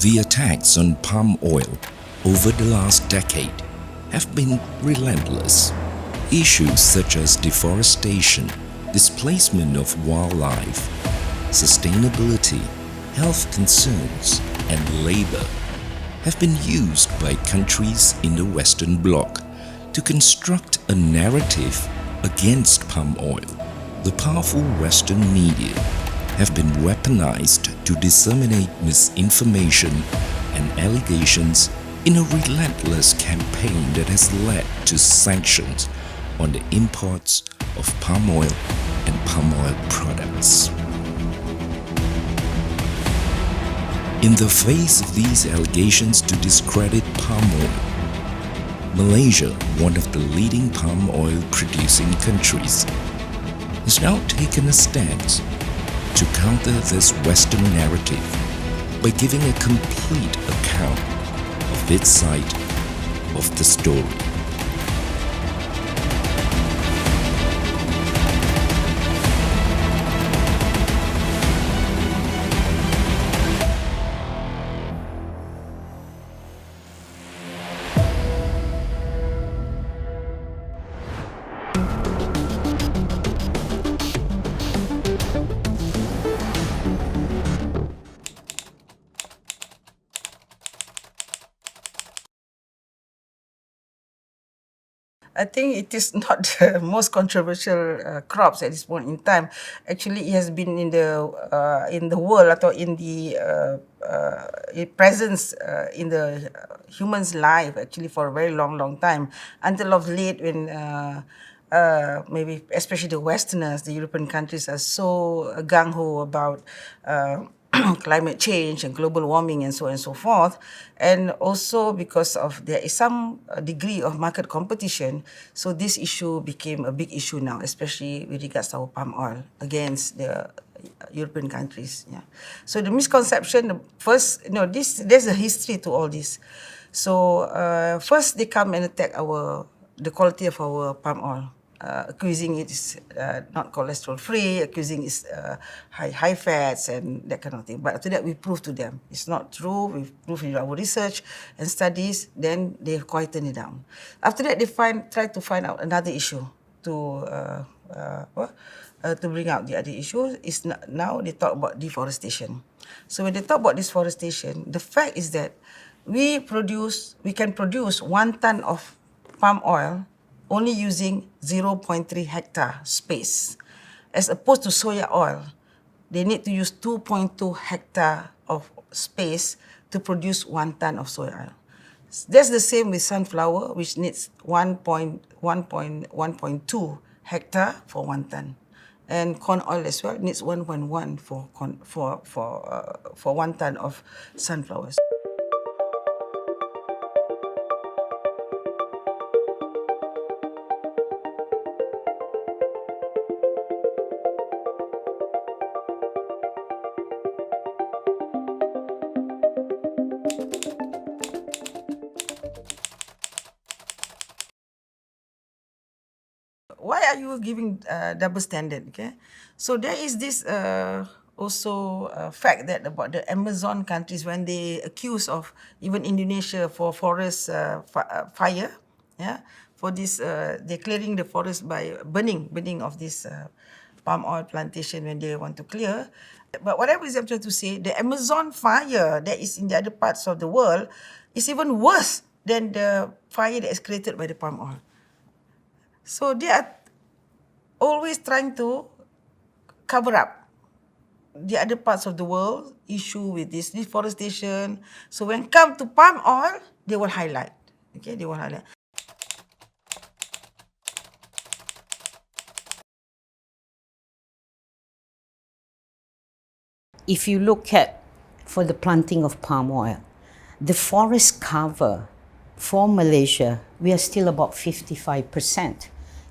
The attacks on palm oil over the last decade have been relentless. Issues such as deforestation, displacement of wildlife, sustainability, health concerns, and labor have been used by countries in the Western Bloc to construct a narrative against palm oil. The powerful Western media have been weaponized to disseminate misinformation and allegations in a relentless campaign that has led to sanctions on the imports of palm oil and palm oil products. In the face of these allegations to discredit palm oil, Malaysia, one of the leading palm oil producing countries, has now taken a stance to counter this Western narrative by giving a complete account of its side of the story. I think it is not the most controversial crops at this point in time. Actually, it has been in the world atau in the presence in the human's life actually for a very long time until of late when maybe especially the Westerners, the European countries are so gung-ho about climate change and global warming and so on and so forth, and also because of there is some degree of market competition, so this issue became a big issue now, especially with regards to our palm oil against the European countries. Yeah. So the misconception, the first, there's a history to all this. So first they come and attack the quality of our palm oil. Accusing it is not cholesterol free, accusing it's high fats and that kind of thing. But after that, we prove to them it's not true. We've proved in our research and studies. Then they quieten it down. After that, they try to find out another issue to bring out the other issue. Is now they talk about deforestation. So when they talk about deforestation, the fact is that we can produce 1 ton of palm oil only using 0.3 hectare space. As opposed to soya oil, they need to use 2.2 hectare of space to produce 1 ton of soya oil. That's the same with sunflower, which needs 1.2 hectare for 1 ton. And corn oil as well needs 1.1 for 1 ton of sunflowers. Why are you giving double standard? Okay, so there is this also fact that about the Amazon countries when they accuse of even Indonesia for forest fire, yeah, for this they're clearing the forest by burning of this palm oil plantation when they want to clear. But whatever is I'm trying to say, the Amazon fire that is in the other parts of the world is even worse than the fire that is created by the palm oil. So they are always trying to cover up the other parts of the world issue with this deforestation. So when it comes to palm oil, they will highlight. Okay, they will highlight. If you look at for the planting of palm oil, the forest cover for Malaysia, we are still about 55%.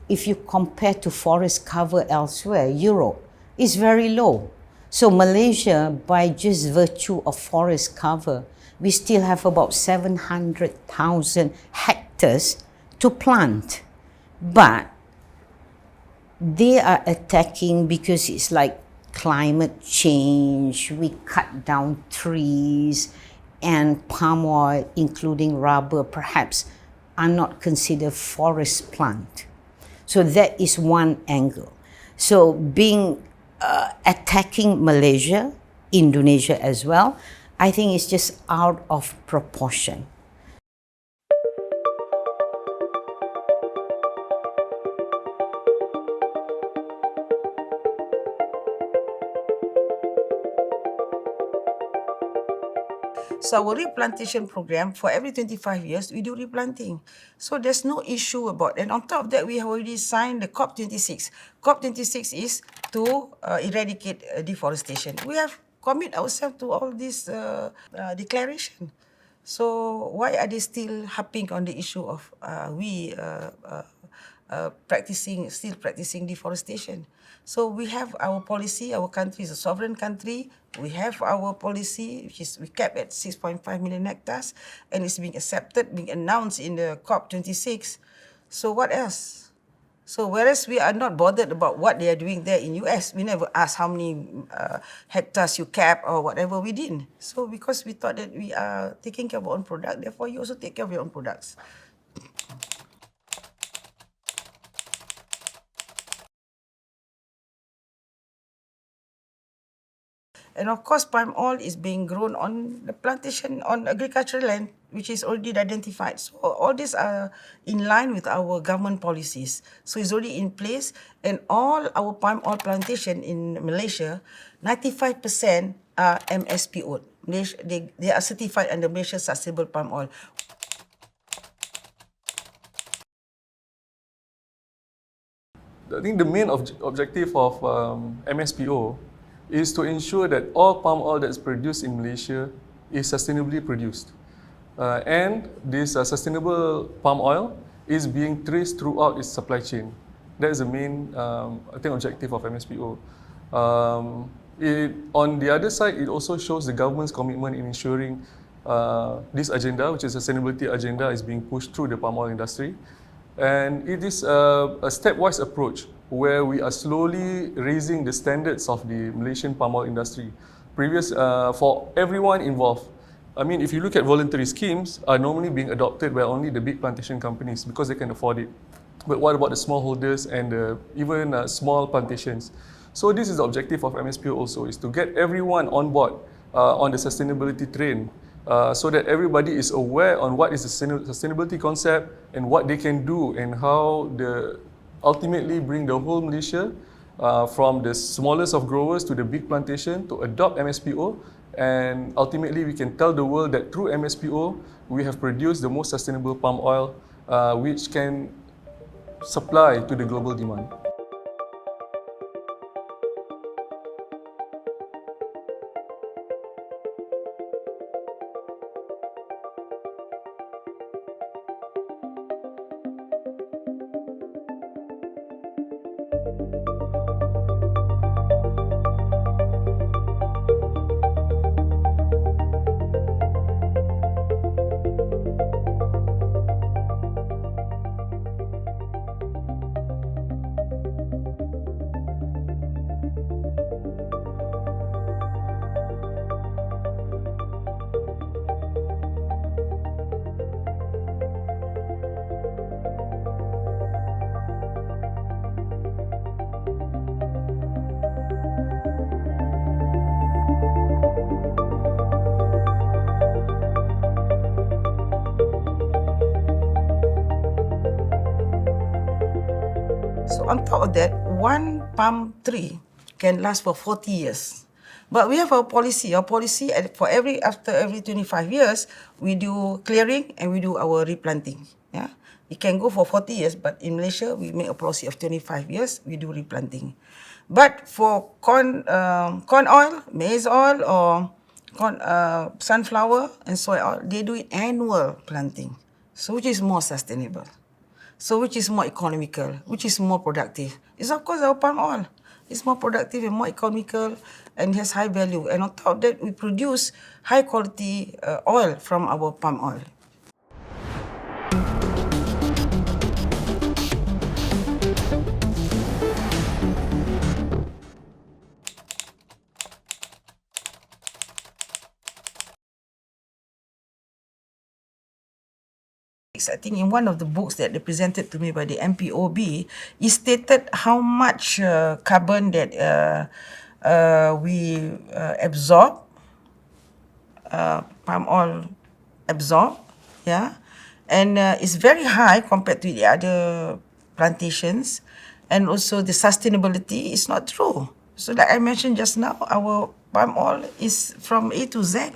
If you compare to forest cover elsewhere, Europe is very low. So Malaysia, by just virtue of forest cover, we still have about 700,000 hectares to plant. But they are attacking because it's like climate change, we cut down trees, and palm oil, including rubber, perhaps, are not considered forest plant. So that is one angle. So attacking Malaysia, Indonesia as well, I think it's just out of proportion. So our replantation program, for every 25 years, we do replanting. So there's no issue about it. And on top of that, we have already signed the COP26. COP26 is to eradicate deforestation. We have commit ourselves to all this declaration. So why are they still harping on the issue of still practicing deforestation? So we have our policy. Our country is a sovereign country. We have our policy, which is we kept at 6.5 million hectares, and it's being accepted, being announced in the COP26. So what else? So whereas we are not bothered about what they are doing there in US, we never asked how many hectares you cap or whatever we didn't. So because we thought that we are taking care of our own product, therefore you also take care of your own products. And of course, palm oil is being grown on the plantation, on agricultural land, which is already identified. So all these are in line with our government policies. So it's already in place. And all our palm oil plantation in Malaysia, 95% are MSPO. They are certified under Malaysia Sustainable Palm Oil. I think the main objective of MSPO is to ensure that all palm oil that's produced in Malaysia is sustainably produced. And this sustainable palm oil is being traced throughout its supply chain. That is the main, objective of MSPO. On the other side, it also shows the government's commitment in ensuring this agenda, which is a sustainability agenda, is being pushed through the palm oil industry. And it is a stepwise approach where we are slowly raising the standards of the Malaysian palm oil industry. For everyone involved, I mean, if you look at voluntary schemes, are normally being adopted by only the big plantation companies because they can afford it. But what about the smallholders and even small plantations? So this is the objective of MSPO also, is to get everyone on board on the sustainability train. So that everybody is aware on what is the sustainability concept and what they can do and how ultimately bring the whole Malaysia from the smallest of growers to the big plantation to adopt MSPO, and ultimately we can tell the world that through MSPO we have produced the most sustainable palm oil which can supply to the global demand. So on top of that, one palm tree can last for 40 years. But we have our policy. Our policy, after every 25 years, we do clearing and we do our replanting. Yeah, it can go for 40 years, but in Malaysia, we make a policy of 25 years, we do replanting. But for corn oil, maize oil, or sunflower and soy oil, they do it annual planting. So which is more sustainable? So which is more economical? Which is more productive? It's of course our palm oil. It's more productive and more economical and has high value. And on top of that, we produce high quality oil from our palm oil. I think in one of the books that they presented to me by the MPOB, it stated how much carbon that we absorb, palm oil absorb, yeah, and it's very high compared to the other plantations, and also the sustainability is not true. So like I mentioned just now, our palm oil is from A to Z,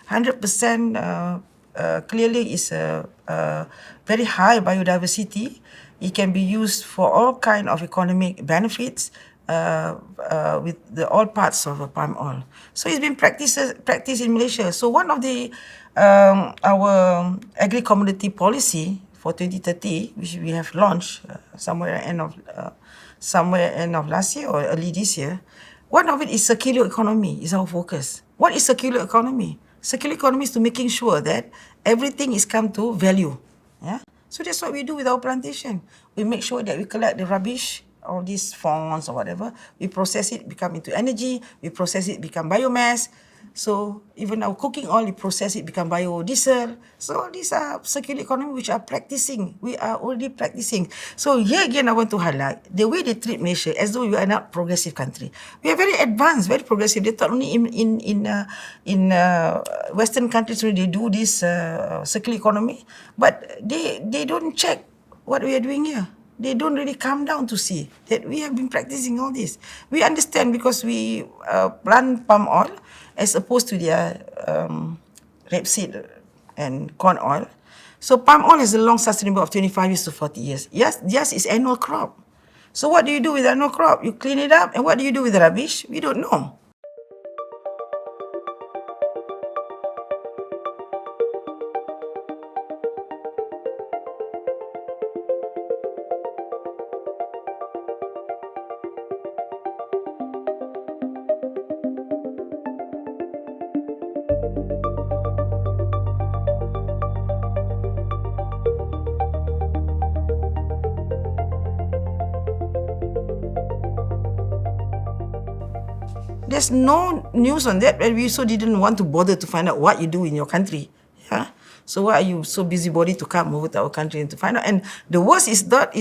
100% clearly is a very high biodiversity. It can be used for all kind of economic benefits with all parts of palm oil. So it's been practiced in Malaysia. So one of the our agri-commodity policy for 2030, which we have launched somewhere end of last year or early this year, one of it is circular economy is our focus. What is circular economy? Circular economy is to making sure that everything is come to value. Yeah. So that's what we do with our plantation. We make sure that we collect the rubbish, all these fawns or whatever, we process it, become into energy, we process it, become biomass. So even our cooking oil, we process it, become biodiesel. So all these are circular economy which are practicing. We are already practicing. So here again, I want to highlight the way they treat Malaysia as though we are not progressive country. We are very advanced, very progressive. They thought only in Western countries where they do this circular economy, but they don't check what we are doing here. They don't really come down to see that we have been practicing all this. We understand because we plant palm oil as opposed to their rapeseed and corn oil. So palm oil is a long sustainable of 25 years to 40 years. Yes, it's annual crop. So what do you do with the annual crop? You clean it up, and what do you do with the rubbish? We don't know. There's no news on that, and we also didn't want to bother to find out what you do in your country. Yeah. So why are you so busybody to come over to our country and to find out? And the worst is that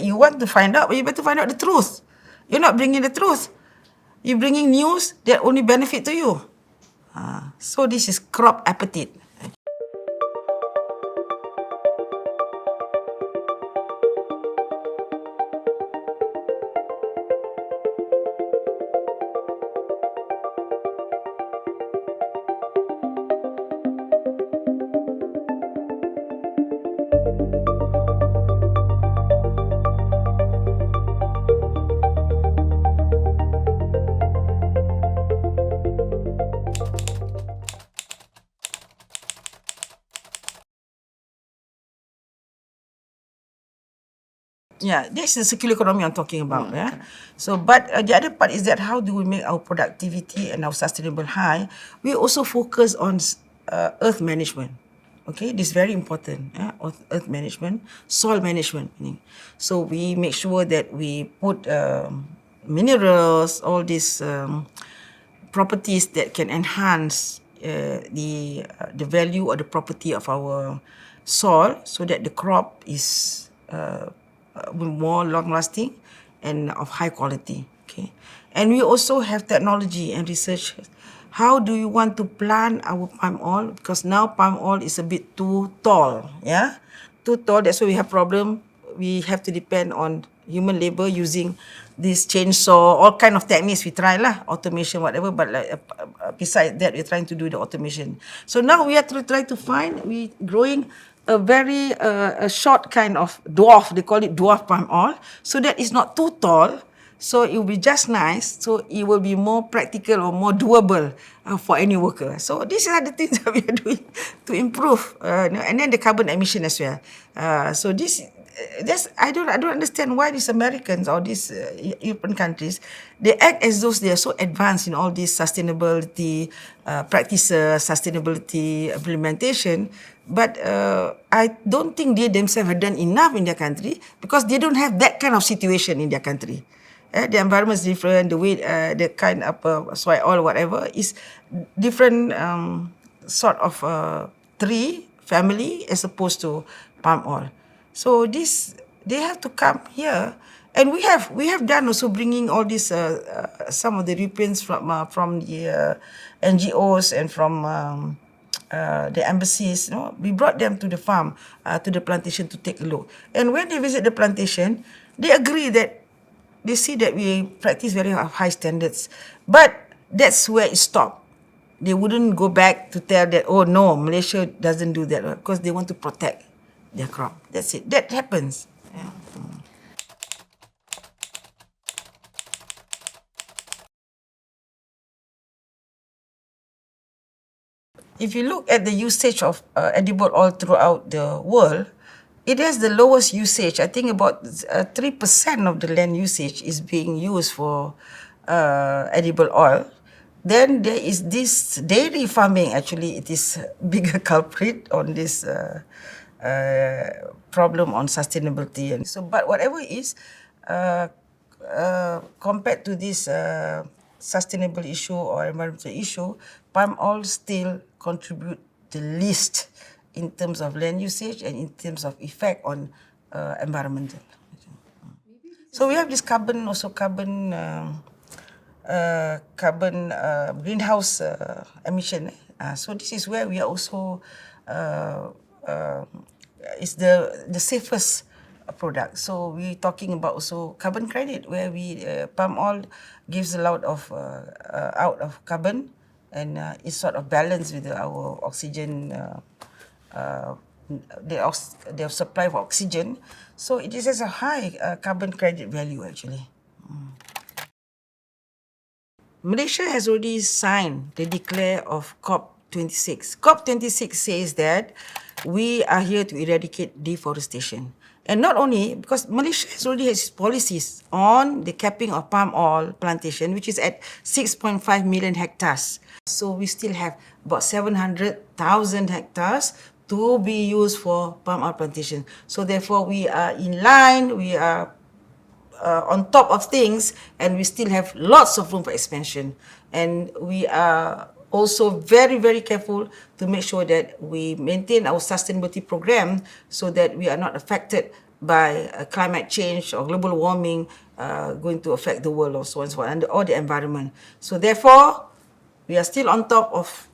you want to find out, but you better find out the truth. You're not bringing the truth. You're bringing news that only benefit to you. So this is crop appetite. Yeah, this is the circular economy I'm talking about. Yeah. So, but the other part is that how do we make our productivity and our sustainable high? We also focus on earth management. Okay, this is very important. Yeah? Earth management, soil management. So we make sure that we put minerals, all these properties that can enhance the value or the property of our soil, so that the crop is more long-lasting and of high quality. Okay, and we also have technology and research. How do you want to plant our palm oil? Because now palm oil is a bit too tall. Yeah, too tall. That's why we have problem. We have to depend on human labor using this chainsaw, all kind of techniques we try lah, automation, whatever. But like, besides that, we're trying to do the automation. So now we have to try to find, we growing a very a short kind of dwarf, they call it dwarf palm oil, so that it's not too tall, so it will be just nice, so it will be more practical or more doable for any worker. So these are the things that we are doing to improve, and then the carbon emission as well. So I don't understand why these Americans or these European countries, they act as though they are so advanced in all these sustainability practices, sustainability implementation, but I don't think they themselves have done enough in their country, because they don't have that kind of situation in their country. The environment is different, the way, the kind of soil oil, whatever, is different sort of tree family as opposed to palm oil. So this, they have to come here, and we have done also bringing all these some of the reprints from the NGOs and from the embassies. You know, we brought them to the farm, to the plantation to take a look. And when they visit the plantation, they agree that they see that we practice very high standards, but that's where it stopped. They wouldn't go back to tell that, oh no, Malaysia doesn't do that, because they want to protect their crop. That's it. That happens. Yeah. If you look at the usage of edible oil throughout the world, it has the lowest usage. I think about 3% of the land usage is being used for edible oil. Then there is this dairy farming. Actually, it is a bigger culprit on this problem on sustainability. And so, but whatever it is, compared to this sustainable issue or environmental issue, palm oil still contribute the least in terms of land usage and in terms of effect on environmental. So we have this carbon greenhouse emission. So this is where we are also is the safest product. So we're talking about also carbon credit, where we palm oil gives a lot of out of carbon, and it's sort of balanced with our oxygen, the supply of oxygen. So it is a high carbon credit value actually. Malaysia has already signed the declare of COP26. COP26 says that we are here to eradicate deforestation. And not only, because Malaysia has already has policies on the capping of palm oil plantation, which is at 6.5 million hectares. So we still have about 700,000 hectares to be used for palm oil plantation. So therefore we are in line, we are on top of things, and we still have lots of room for expansion. And we are also very, very careful to make sure that we maintain our sustainability program so that we are not affected by climate change or global warming going to affect the world or so on and so on, or the environment. So therefore, we are still on top of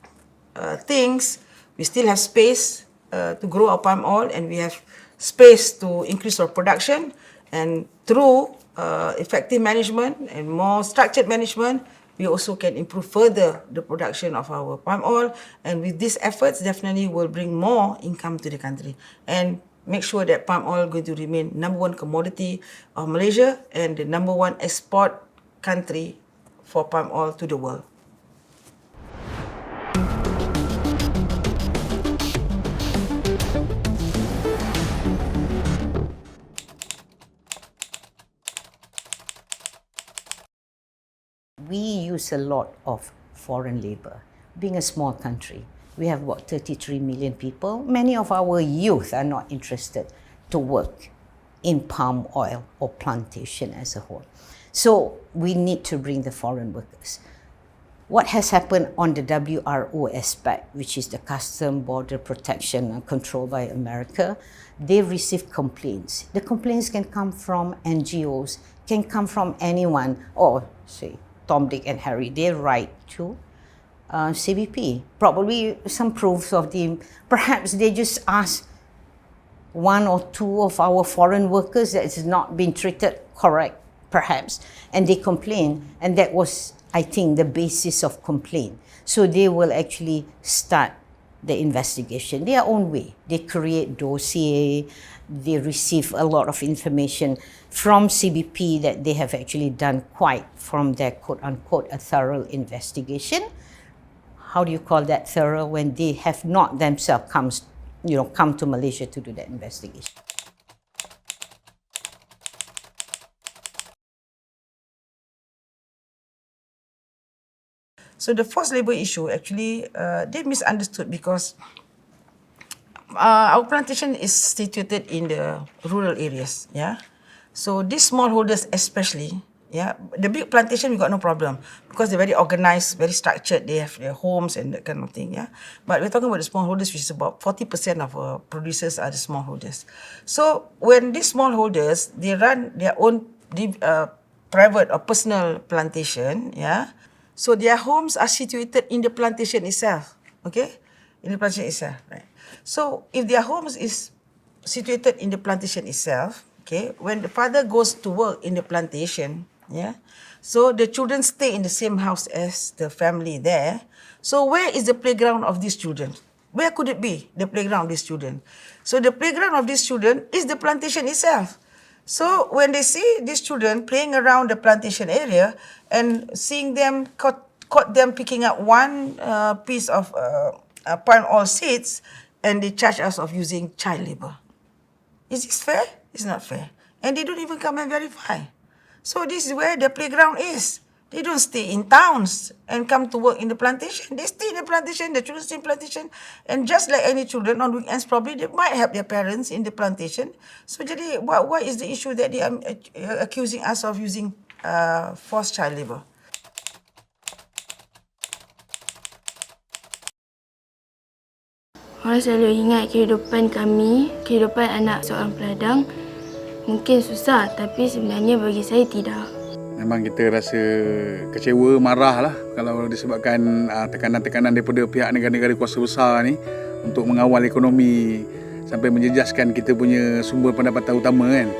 things. We still have space to grow our palm oil, and we have space to increase our production. And through effective management and more structured management, we also can improve further the production of our palm oil. And with these efforts, definitely will bring more income to the country and make sure that palm oil is going to remain #1 commodity of Malaysia and the #1 export country for palm oil to the world. We use a lot of foreign labor. Being a small country, we have about 33 million people. Many of our youth are not interested to work in palm oil or plantation as a whole. So we need to bring the foreign workers. What has happened on the WRO aspect, which is the Custom Border Protection controlled by America, they receive complaints. The complaints can come from NGOs, can come from anyone, or say Tom, Dick and Harry. They write to CBP. Probably some proofs of the, perhaps they just ask one or two of our foreign workers that is not being treated correct, perhaps, and they complain, and that was, I think, the basis of complaint. So they will actually start the investigation their own way. They create dossier, they receive a lot of information from CBP that they have actually done quite from their quote-unquote a thorough investigation. How do you call that thorough when they have not themselves come to Malaysia to do that investigation? So the forced labor issue, actually, they misunderstood because our plantation is situated in the rural areas, yeah. So these smallholders especially, Yeah, the big plantation we got no problem because they're very organized, very structured. They have their homes and that kind of thing. Yeah, but we're talking about the smallholders, which is about 40% of producers are the smallholders. So when these smallholders they run their own private or personal plantation, yeah. So their homes are situated in the plantation itself. Okay, in the plantation itself, right? So if their homes is situated in the plantation itself, okay, when the father goes to work in the plantation, yeah, so the children stay in the same house as the family there. So where is the playground of these children? Where could it be, the playground of these children? So the playground of these children is the plantation itself. So when they see these children playing around the plantation area and seeing them caught them picking up one piece of palm oil seeds, and they charge us of using child labor. Is this fair? It's not fair. And they don't even come and verify. So this is where the playground is. They don't stay in towns and come to work in the plantation. They stay in the plantation, the children stay in plantation. And just like any children on weekends, probably they might help their parents in the plantation. So jadi, what is the issue that they are accusing us of using forced child labor? Orang selalu ingat kehidupan kami, kehidupan anak seorang peladang mungkin susah, tapi sebenarnya bagi saya tidak. Memang kita rasa kecewa, marah lah kalau disebabkan tekanan-tekanan daripada pihak negara-negara kuasa besar ni untuk mengawal ekonomi sampai menjejaskan kita punya sumber pendapatan utama kan.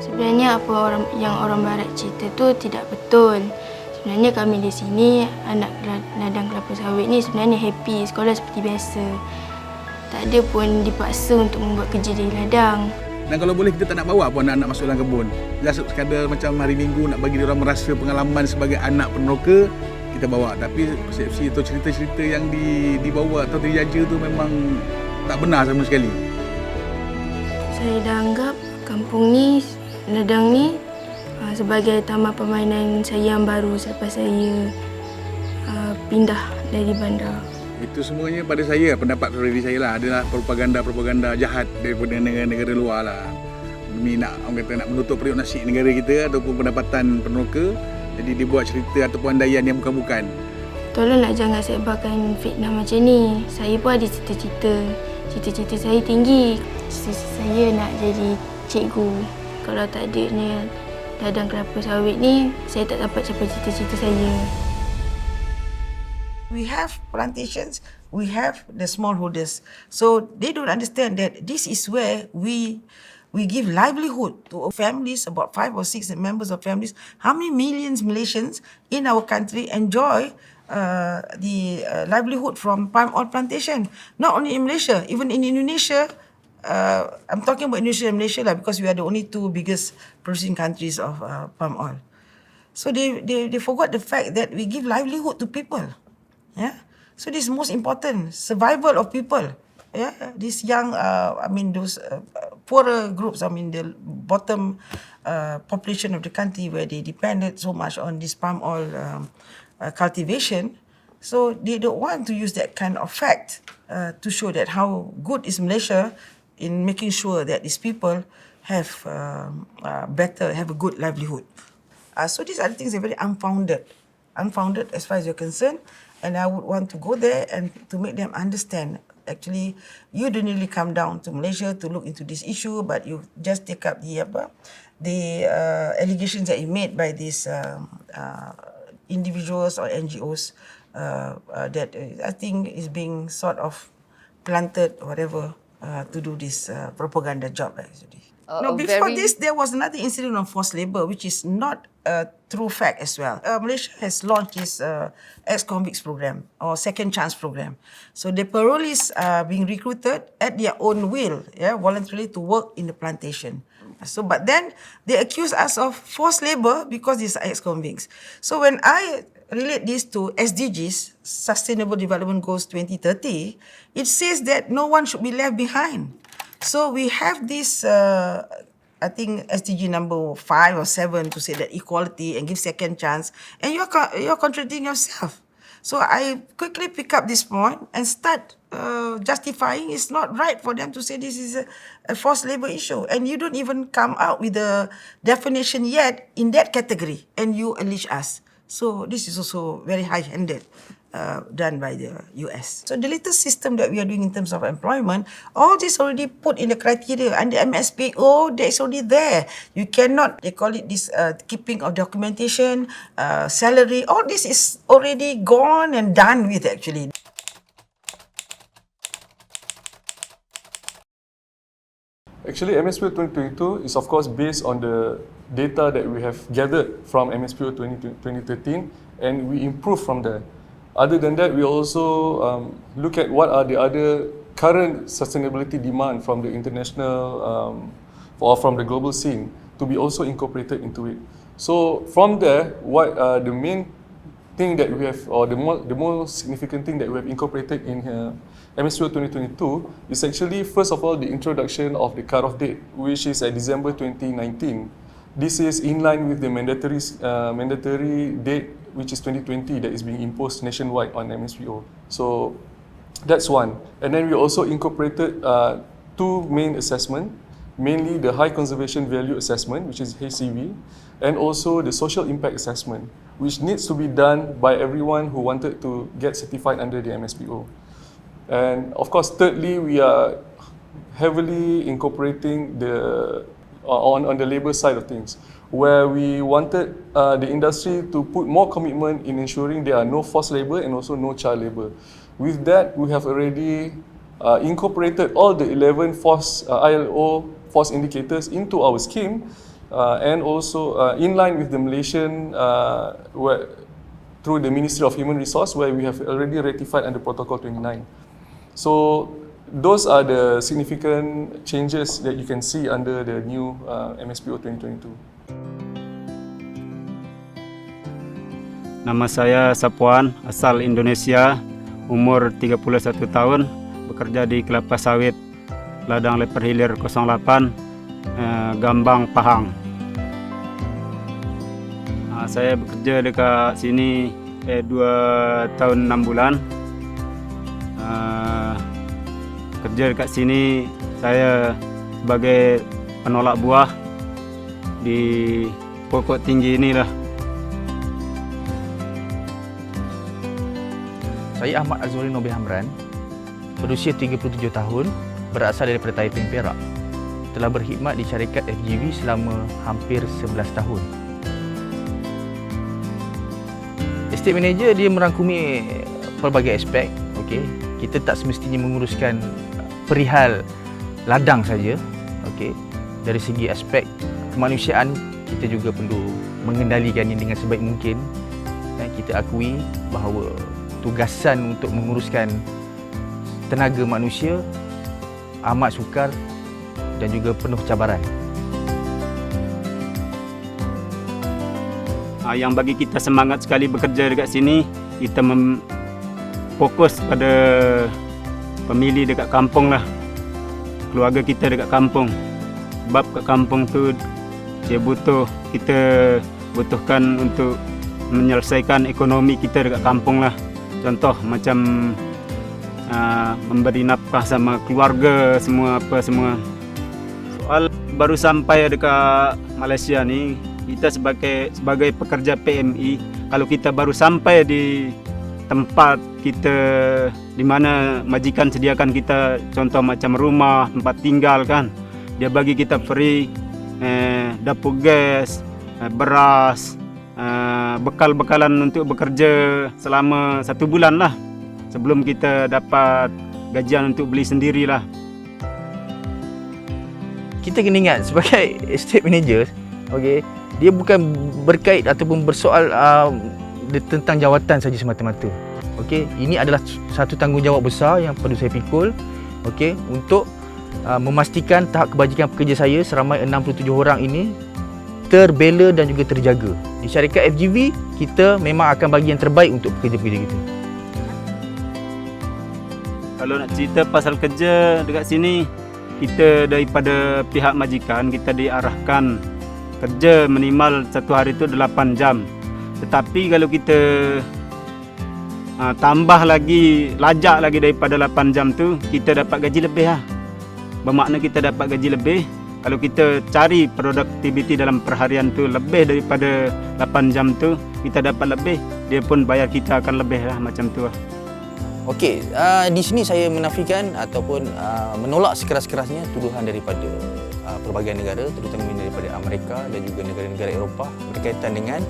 Sebenarnya apa orang barat cerita tu tidak betul. Sebenarnya kami di sini, anak ladang kelapa sawit ni sebenarnya happy, sekolah seperti biasa. Tak ada pun dipaksa untuk membuat kerja di ladang. Dan kalau boleh kita tak nak bawa pun anak-anak masuk dalam kebun. Just sekadar macam hari Minggu nak bagi dia orang merasa pengalaman sebagai anak peneroka, kita bawa. Tapi persepsi atau cerita-cerita yang dibawa atau dijaja tu memang tak benar sama sekali. Saya dah anggap kampung ni, ladang ni sebagai taman permainan saya yang baru selepas saya pindah dari bandar. Itu semuanya pada saya, pendapat pribadi saya lah, adalah propaganda jahat daripada negara-negara luar lah. Demi nak, orang kata nak menutup periuk nasi negara kita ataupun pendapatan peneroka. Jadi dia buat cerita ataupun andaian yang bukan-bukan. Tolonglah jangan sebarkan fitnah macam ni. Saya pun ada cita-cita. Cita-cita saya tinggi. Cita-cita saya nak jadi cikgu. Kalau tak ada ni ladang kelapa sawit ni, saya tak dapat capai cita-cita saya. We have plantations, we have the smallholders. So they don't understand that this is where we give livelihood to families, about 5 or 6 members of families. How many millions Malaysians in our country enjoy the livelihood from palm oil plantation? Not only in Malaysia, even in Indonesia. I'm talking about Indonesia and Malaysia lah, because we are the only two biggest producing countries of palm oil. So they forgot the fact that we give livelihood to people. Yeah. So this is most important, survival of people. Yeah. These young, those poorer groups, the bottom population of the country where they depended so much on this palm oil cultivation. So they don't want to use that kind of fact to show that how good is Malaysia in making sure that these people have have a good livelihood. So these are the things that are very unfounded as far as you're concerned. And I would want to go there and to make them understand, actually, you don't really come down to Malaysia to look into this issue, but you just take up the allegations that you made by these individuals or NGOs that I think is being sort of planted, whatever, to do this propaganda job, actually. No, before this, there was another incident of forced labour, which is not a true fact as well. Malaysia has launched this ex-convicts program or second chance program. So the parolees are being recruited at their own will, voluntarily to work in the plantation. So, but then they accuse us of forced labour because these are ex-convicts. So when I relate this to SDGs, Sustainable Development Goals 2030, it says that no one should be left behind. So we have this, I think SDG number 5 or 7 to say that equality and give second chance, and you're contradicting yourself. So I quickly pick up this point and start justifying it's not right for them to say this is a forced labor issue. And you don't even come out with a definition yet in that category, and you unleash us. So this is also very high-handed. Done by the US. So the latest system that we are doing in terms of employment, all this already put in the criteria, and the MSPO, that's already there. You cannot, they call it this keeping of documentation, salary, all this is already gone and done with actually. Actually, MSPO 2022 is of course based on the data that we have gathered from MSPO 2013, and we improve from there. Other than that, we also look at what are the other current sustainability demand from the international or from the global scene to be also incorporated into it. So from there, what the main thing that we have, or the most significant thing that we have incorporated in MSPO 2022 is actually, first of all, the introduction of the cut-off date, which is at December 2019. This is in line with the mandatory date, which is 2020, that is being imposed nationwide on MSPO. So that's one. And then we also incorporated two main assessments, mainly the High Conservation Value Assessment, which is HCV, and also the Social Impact Assessment, which needs to be done by everyone who wanted to get certified under the MSPO. And of course, thirdly, we are heavily incorporating on the labour side of things, where we wanted the industry to put more commitment in ensuring there are no forced labour and also no child labour. With that, we have already incorporated all the 11 ILO force indicators into our scheme, and also in line with the Malaysian, through the Ministry of Human Resource, where we have already ratified under Protocol 29. So those are the significant changes that you can see under the new MSPO 2022. Nama saya Sapuan, asal Indonesia, umur 31 tahun, bekerja di Kelapa Sawit, ladang leper hilir 08, Gambang, Pahang. Saya bekerja dekat sini 2 tahun 6 bulan. Kerja dekat sini saya sebagai penolak buah di pokok tinggi inilah. Saya Ahmad Azwari Nobih Hamran, berusia 37 tahun, berasal daripada Taiping, Perak. Telah berkhidmat di syarikat FGV selama hampir 11 tahun. Estate manager dia merangkumi pelbagai aspek. Okey, kita tak semestinya menguruskan perihal ladang saja. Okey, dari segi aspek kemanusiaan kita juga perlu mengendalikannya dengan sebaik mungkin. Dan kita akui bahawa tugasan untuk menguruskan tenaga manusia amat sukar dan juga penuh cabaran. Yang bagi kita semangat sekali bekerja dekat sini, kita fokus pada pemilih dekat kampung lah, keluarga kita dekat kampung. Sebab kat kampung tu kita butuhkan untuk menyelesaikan ekonomi kita dekat kampung lah. Contoh macam memberi nafkah sama keluarga semua. Soal baru sampai dekat Malaysia ni, kita sebagai pekerja PMI, kalau kita baru sampai di tempat kita di mana majikan sediakan kita, contoh macam rumah, tempat tinggal kan, dia bagi kita free dapur gas, beras, bekal-bekalan untuk bekerja selama 1 bulan lah, sebelum kita dapat gajian untuk beli sendirilah. Kita kena ingat sebagai estate manager, okey, dia bukan berkait ataupun bersoal tentang jawatan saja semata-mata. Okey, ini adalah satu tanggungjawab besar yang perlu saya pikul, okey, untuk memastikan tahap kebajikan pekerja saya seramai 67 orang ini terbela dan juga terjaga. Di syarikat FGV, kita memang akan bagi yang terbaik untuk pekerja-pekerja kita. Kalau nak cerita pasal kerja dekat sini, kita daripada pihak majikan, kita diarahkan kerja minimal satu hari itu 8 jam. Tetapi kalau kita tambah lagi, lajak lagi daripada 8 jam tu, kita dapat gaji lebih lah. Bermakna kita dapat gaji lebih. Kalau kita cari produktiviti dalam perharian tu lebih daripada 8 jam tu, kita dapat lebih, dia pun bayar kita akan lebih lah, macam tu lah. Okey, di sini saya menafikan ataupun menolak sekeras-kerasnya tuduhan daripada pelbagai negara, terutama daripada Amerika dan juga negara-negara Eropah berkaitan dengan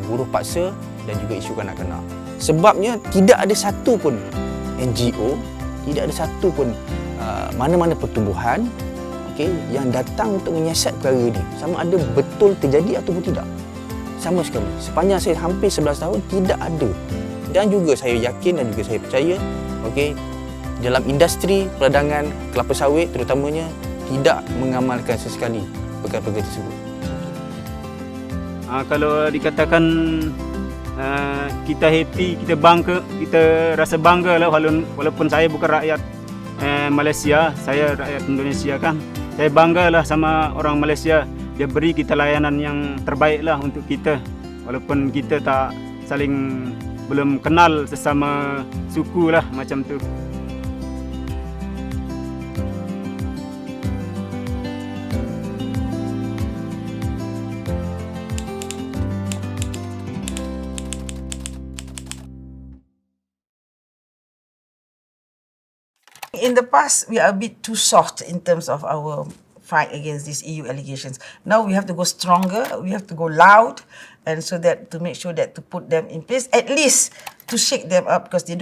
buruh paksa dan juga isu kanak-kanak. Sebabnya tidak ada satu pun NGO, tidak ada satu pun mana-mana pertubuhan yang datang untuk menyiasat perkara ini. Sama ada betul terjadi ataupun tidak. Sama sekali. Sepanjang saya hampir 11 tahun, tidak ada. Dan juga saya yakin dan juga saya percaya, dalam industri perdagangan kelapa sawit terutamanya tidak mengamalkan sesekali perkara-perkara tersebut. Kalau dikatakan kita happy, kita bangga, kita rasa bangga lah, walaupun saya bukan rakyat Malaysia, saya rakyat Indonesia kan. Saya bangga lah sama orang Malaysia, dia beri kita layanan yang terbaik lah untuk kita. Walaupun kita tak saling, belum kenal sesama suku lah, macam tu. In the past, we are a bit too soft in terms of our fight against these EU allegations. Now we have to go stronger, we have to go loud, and so that to make sure that to put them in place, at least to shake them up, because you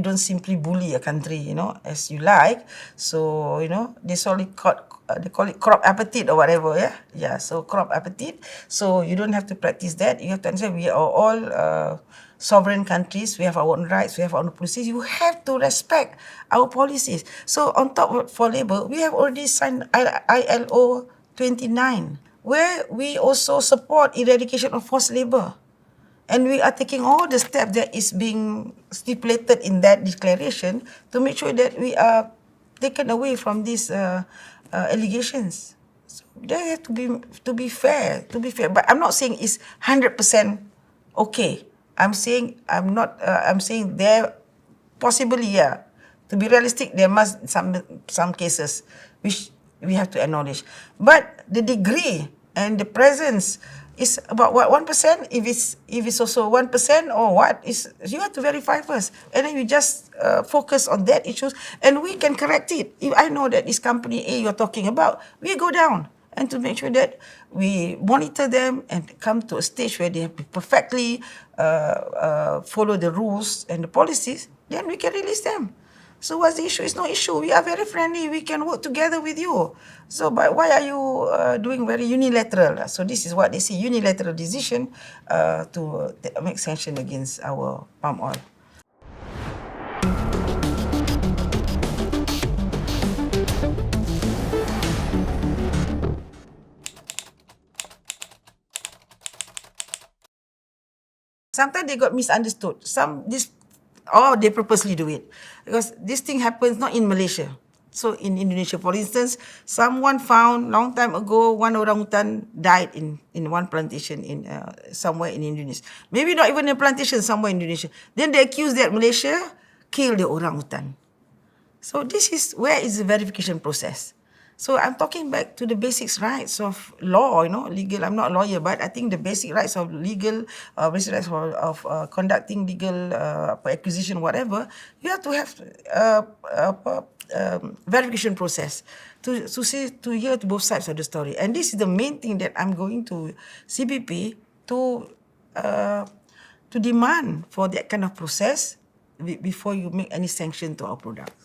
don't simply bully a country, as you like. So, they call it crop appetite or whatever, yeah? Yeah, so crop appetite. So you don't have to practice that. You have to understand we are all sovereign countries, we have our own rights, we have our own policies. You have to respect our policies. So on top of for labour, we have already signed ILO 29, where we also support eradication of forced labour. And we are taking all the steps that is being stipulated in that declaration to make sure that we are taken away from these allegations. So they have to be fair. But I'm not saying it's 100% okay. I'm saying there possibly, yeah. To be realistic, there must some cases which we have to acknowledge. But the degree and the presence is about what, 1%? If it's also 1% or what, is you have to verify first, and then you just focus on that issues, and we can correct it. If I know that this company A you're talking about, we go down and to make sure that we monitor them and come to a stage where they have to perfectly follow the rules and the policies, then we can release them. So what's the issue? It's no issue. We are very friendly. We can work together with you. So but why are you doing very unilateral? So this is what they say, unilateral decision to make sanction against our palm oil. Sometimes they got misunderstood. They purposely do it. Because this thing happens not in Malaysia. So in Indonesia, for instance, someone found long time ago, one orangutan died in one plantation in somewhere in Indonesia. Maybe not even a plantation, somewhere in Indonesia. Then they accuse that Malaysia killed the orangutan. So this is where is the verification process. So I'm talking back to the basic rights of law, legal. I'm not a lawyer, but I think the basic rights of legal, basic rights of conducting legal acquisition, whatever, you have to have verification process to hear to both sides of the story. And this is the main thing that I'm going to CBP to demand for that kind of process before you make any sanction to our products.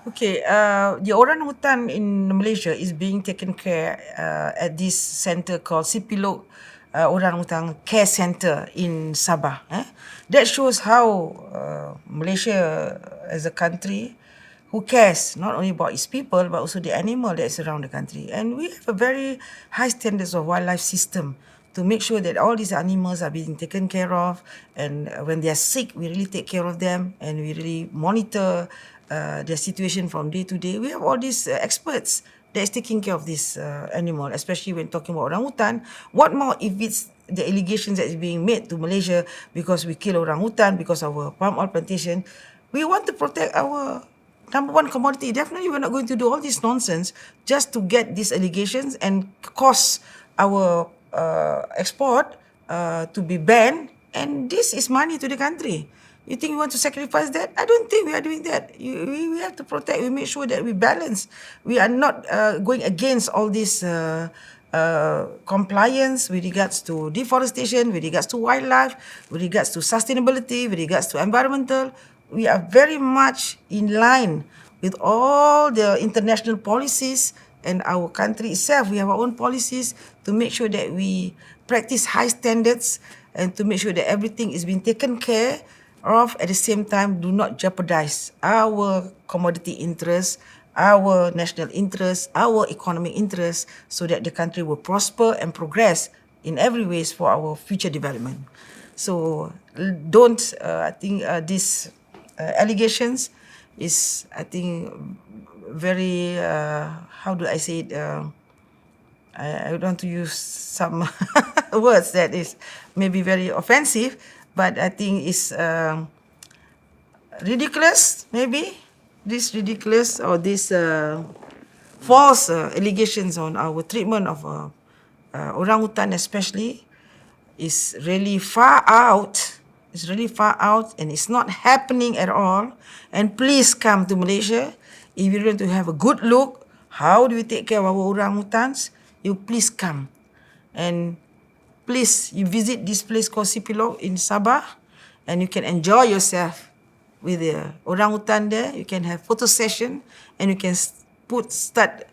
Okay, the orangutan in Malaysia is being taken care at this center called Sipilok Orangutan Care Center in Sabah. That shows how Malaysia as a country who cares not only about its people but also the animal that is around the country. And we have a very high standards of wildlife system to make sure that all these animals are being taken care of, and when they are sick, we really take care of them and we really monitor their situation from day to day. We have all these experts that is taking care of this animal, especially when talking about orangutan. What more if it's the allegations that is being made to Malaysia because we kill orangutan because of our palm oil plantation? We want to protect our number one commodity. Definitely we're not going to do all this nonsense just to get these allegations and cause our export to be banned, and this is money to the country. You think we want to sacrifice that? I don't think we are doing that. We have to protect. We make sure that we balance. We are not going against all this compliance with regards to deforestation, with regards to wildlife, with regards to sustainability, with regards to environmental. We are very much in line with all the international policies, and our country itself, we have our own policies to make sure that we practice high standards and to make sure that everything is being taken care of. At the same time, do not jeopardize our commodity interests, our national interests, our economic interests, so that the country will prosper and progress in every ways for our future development. So don't, I think these allegations is, I think, very, how do I say it, I don't want to use some words that is maybe very offensive, but I think it's ridiculous, maybe. This ridiculous or this false allegations on our treatment of orangutan especially is really far out. It's really far out and it's not happening at all. And please come to Malaysia. If you want to have a good look, how do we take care of our orangutans? You please come. And please, you visit this place called Sipilog in Sabah, and you can enjoy yourself with the orangutan there. You can have photo session, and you can start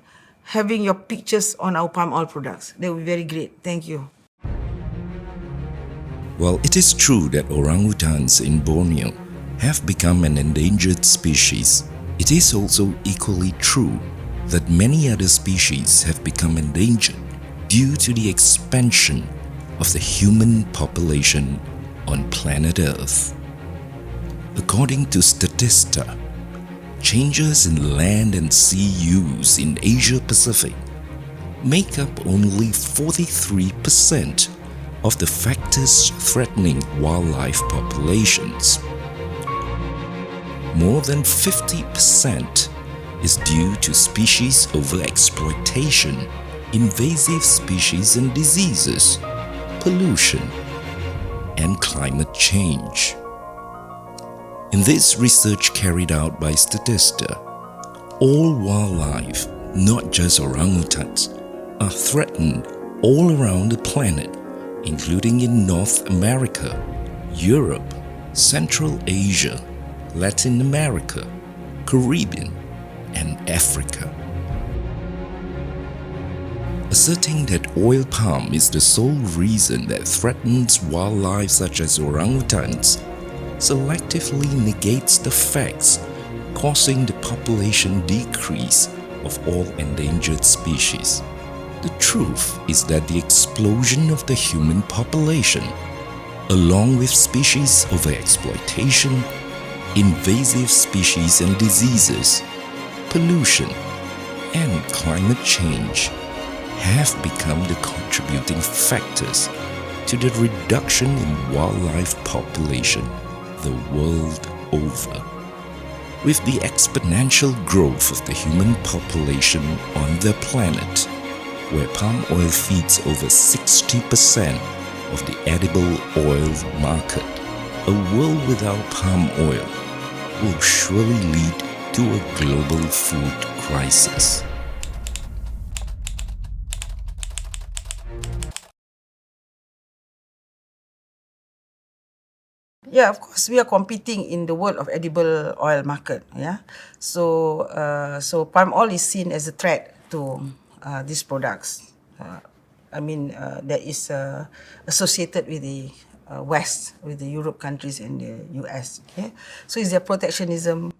having your pictures on our palm oil products. That would be very great. Thank you. While it is true that orangutans in Borneo have become an endangered species, it is also equally true that many other species have become endangered due to the expansion of the human population on planet Earth. According to Statista, changes in land and sea use in Asia-Pacific make up only 43% of the factors threatening wildlife populations. More than 50% is due to species overexploitation, invasive species and diseases, pollution, and climate change. In this research carried out by Statista, all wildlife, not just orangutans, are threatened all around the planet, including in North America, Europe, Central Asia, Latin America, Caribbean, and Africa. Asserting that oil palm is the sole reason that threatens wildlife such as orangutans selectively negates the facts causing the population decrease of all endangered species. The truth is that the explosion of the human population, along with species overexploitation, invasive species and diseases, pollution, and climate change have become the contributing factors to the reduction in wildlife population the world over. With the exponential growth of the human population on the planet, where palm oil feeds over 60% of the edible oil market, a world without palm oil will surely lead to a global food crisis. Yeah, of course, we are competing in the world of edible oil market. Yeah, so palm oil is seen as a threat to these products. That is associated with the West, with the Europe countries and the US. Okay, so it's their protectionism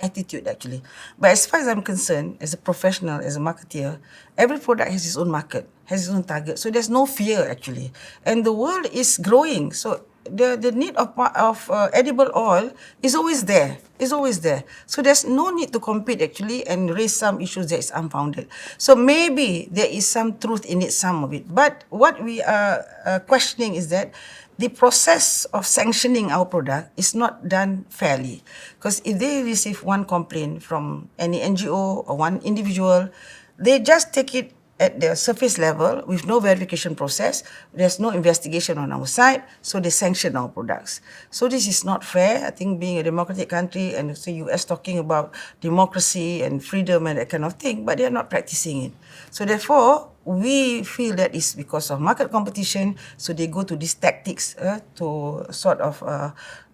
attitude actually. But as far as I'm concerned, as a professional, as a marketeer, every product has its own market, has its own target. So there's no fear actually, and the world is growing. So the need of edible oil is always there. It's always there. So there's no need to compete actually and raise some issues that is unfounded. So maybe there is some truth in it, some of it. But what we are questioning is that the process of sanctioning our product is not done fairly. Because if they receive one complaint from any NGO or one individual, they just take it at the surface level with no verification process. There's no investigation on our side, so they sanction our products. So this is not fair. I think being a democratic country and the US talking about democracy and freedom and that kind of thing, but they're not practicing it. So therefore, we feel that it's because of market competition, so they go to these tactics to sort of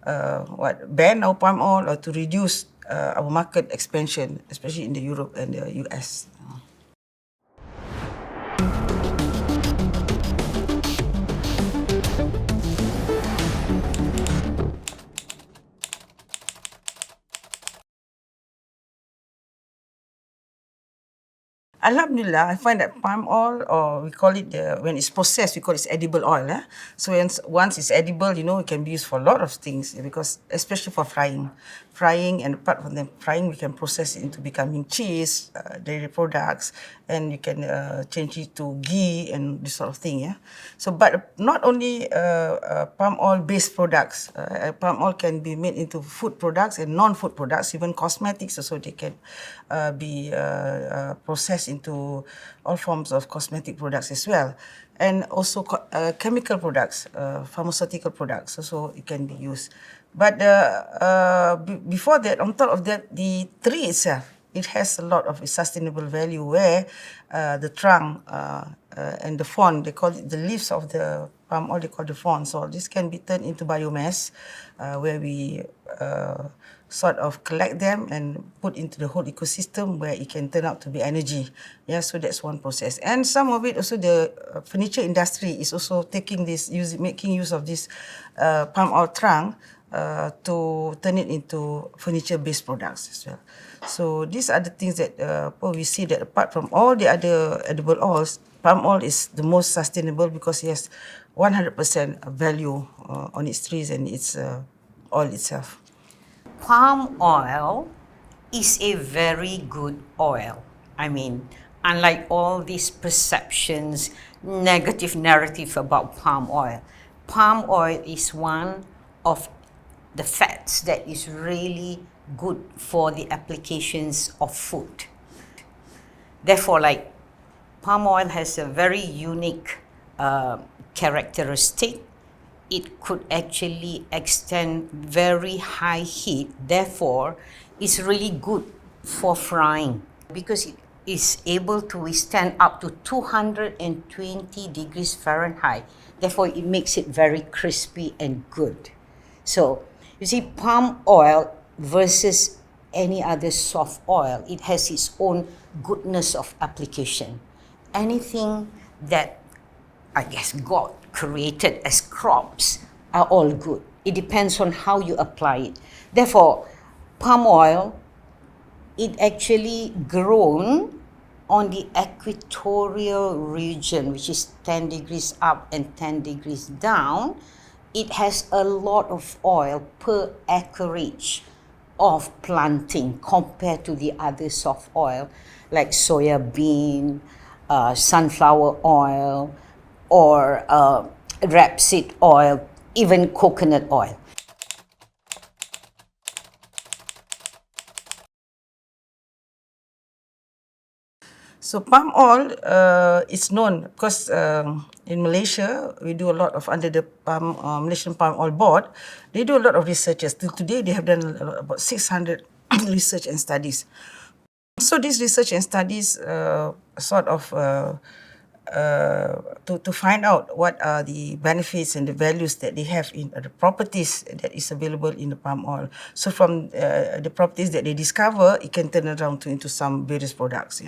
ban our palm oil or to reduce our market expansion, especially in the Europe and the US. Alhamdulillah, I find that palm oil, or we call it, when it's processed, we call it edible oil. So once it's edible, it can be used for a lot of things, because especially for frying. And apart from the frying, we can process it into becoming cheese, dairy products, and you can change it to ghee and this sort of thing. So, but not only palm oil-based products. Palm oil can be made into food products and non-food products, even cosmetics also they can be processed into all forms of cosmetic products as well. And also chemical products, pharmaceutical products, also it can be used. But before that, on top of that, the tree itself, it has a lot of sustainable value where the trunk and the frond, they call it the leaves of the palm oil, they call the frond. So this can be turned into biomass where we sort of collect them and put into the whole ecosystem where it can turn out to be energy. So that's one process. And some of it also, the furniture industry is also taking this, making use of this palm oil trunk to turn it into furniture-based products as well. So these are the things that we see that apart from all the other edible oils, palm oil is the most sustainable because it has 100% value on its trees and its oil itself. Palm oil is a very good oil. I mean, unlike all these perceptions, negative narrative about palm oil is one of the fats that is really good for the applications of food. Therefore, like palm oil has a very unique characteristic. It could actually extend very high heat. Therefore, it's really good for frying because it is able to withstand up to 220 degrees Fahrenheit. Therefore, it makes it very crispy and good. So, you see, palm oil versus any other soft oil, it has its own goodness of application. Anything that, I guess, God created as crops are all good. It depends on how you apply it. Therefore, palm oil, it actually grown on the equatorial region, which is 10 degrees up and 10 degrees down. It has a lot of oil per acreage of planting compared to the other soft oil like soya bean, sunflower oil, or rapeseed oil, even coconut oil. So palm oil is known because in Malaysia, we do a lot of, under the Malaysian Palm Oil Board, they do a lot of researches. Till today, they have done about 600 research and studies. So these research and studies sort of to find out what are the benefits and the values that they have in the properties that is available in the palm oil. So from the properties that they discover, it can turn around into some various products.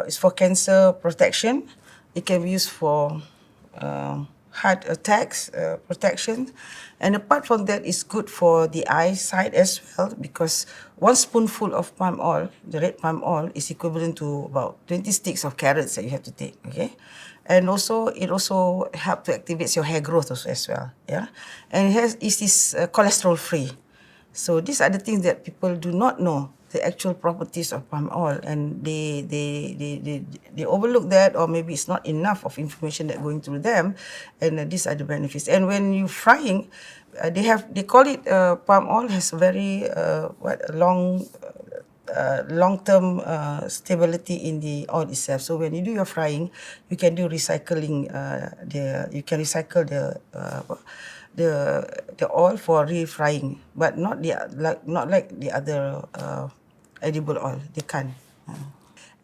It's for cancer protection. It can be used for heart attacks protection. And apart from that, it's good for the eyesight as well because one spoonful of palm oil, the red palm oil, is equivalent to about 20 sticks of carrots that you have to take, okay? and also it also helps to activate your hair growth also as well. Yeah, and it is cholesterol free. So these are the things that people do not know, the actual properties of palm oil, and they overlook that, or maybe it's not enough of information that going through them, and these are the benefits. And when you frying, they call it palm oil has a very long-term stability in the oil itself. So when you do your frying, you can do recycling. You can recycle the oil for refrying, but not like the other edible oil. They can't.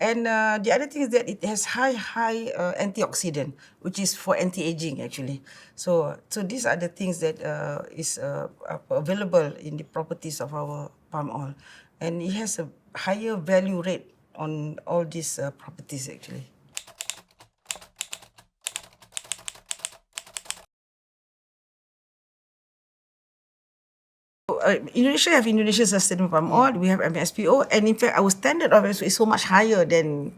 And the other thing is that it has high antioxidant, which is for anti-aging actually. So these are the things that is available in the properties of our palm oil, and it has a higher value rate on all these properties actually. Indonesia have Indonesia Sustainable Palm Oil, we have MSPO, and in fact our standard of MSPO is so much higher than,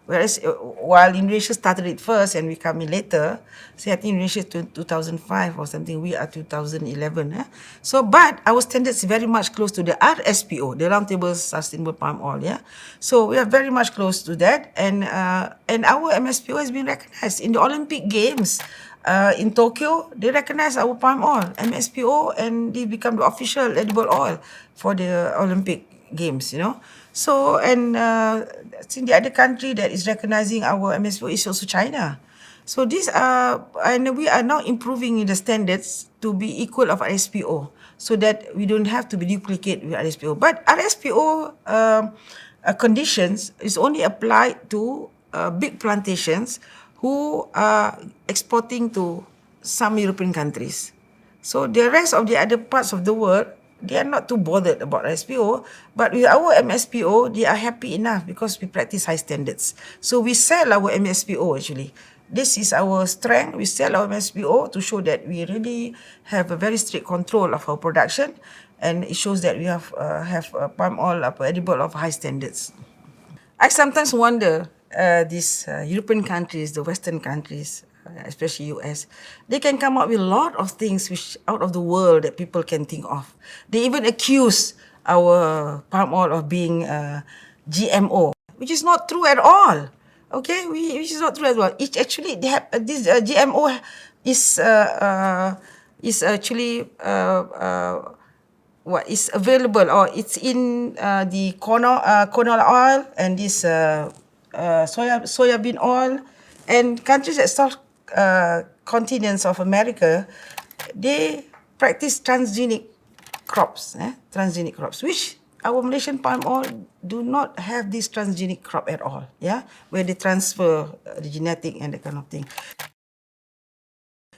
whereas while Indonesia started it first and we come in later, say I think Indonesia 2005 or something, we are 2011. So, but our standards very much close to the RSPO, the Roundtable Sustainable Palm Oil. Yeah, so we are very much close to that, and our MSPO has been recognized in the Olympic Games. In Tokyo, they recognize our palm oil, MSPO, and they become the official edible oil for the Olympic Games, you know. So, and I think the other country that is recognizing our MSPO is also China. So these are, and we are now improving the standards to be equal of RSPO, so that we don't have to be duplicate with RSPO. But RSPO conditions is only applied to big plantations who are exporting to some European countries. So the rest of the other parts of the world, they are not too bothered about RSPO, but with our MSPO, they are happy enough because we practice high standards. So we sell our MSPO actually. This is our strength. We sell our MSPO to show that we really have a very strict control of our production, and it shows that we have palm oil edible of high standards. I sometimes wonder, these European countries, the Western countries, especially US, they can come up with a lot of things which out of the world that people can think of. They even accuse our palm oil of being GMO, which is not true at all. Okay, which is not true as well. It actually, they have, this GMO is actually what is available, or it's in the canola oil and this soybean oil, and countries that South continents of America, they practice transgenic crops, which our Malaysian palm oil do not have this transgenic crop at all, yeah, where they transfer the genetic and that kind of thing.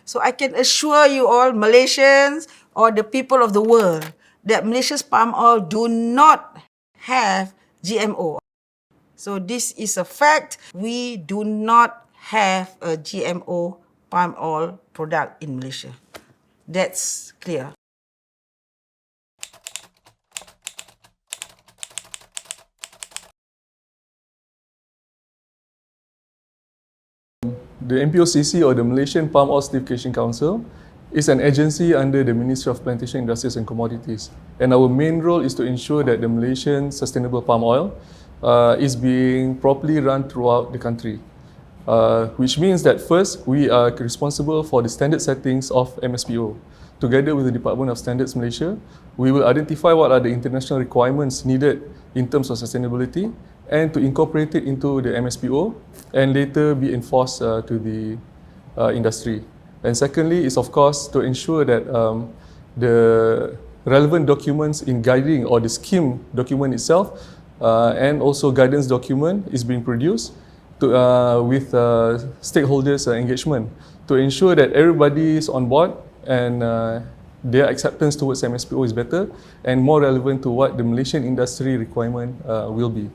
So I can assure you all, Malaysians or the people of the world, that Malaysia's palm oil do not have GMO. So this is a fact. We do not have a GMO palm oil product in Malaysia. That's clear. The MPOCC, or the Malaysian Palm Oil Certification Council, is an agency under the Ministry of Plantation, Industries and Commodities. And our main role is to ensure that the Malaysian sustainable palm oil is being properly run throughout the country. Which means that first, we are responsible for the standard settings of MSPO. Together with the Department of Standards Malaysia, we will identify what are the international requirements needed in terms of sustainability, and to incorporate it into the MSPO and later be enforced to the industry. And secondly is, of course, to ensure that the relevant documents in guiding, or the scheme document itself, and also guidance document is being produced to, with stakeholders engagement, to ensure that everybody is on board and their acceptance towards MSPO is better and more relevant to what the Malaysian industry requirement will be.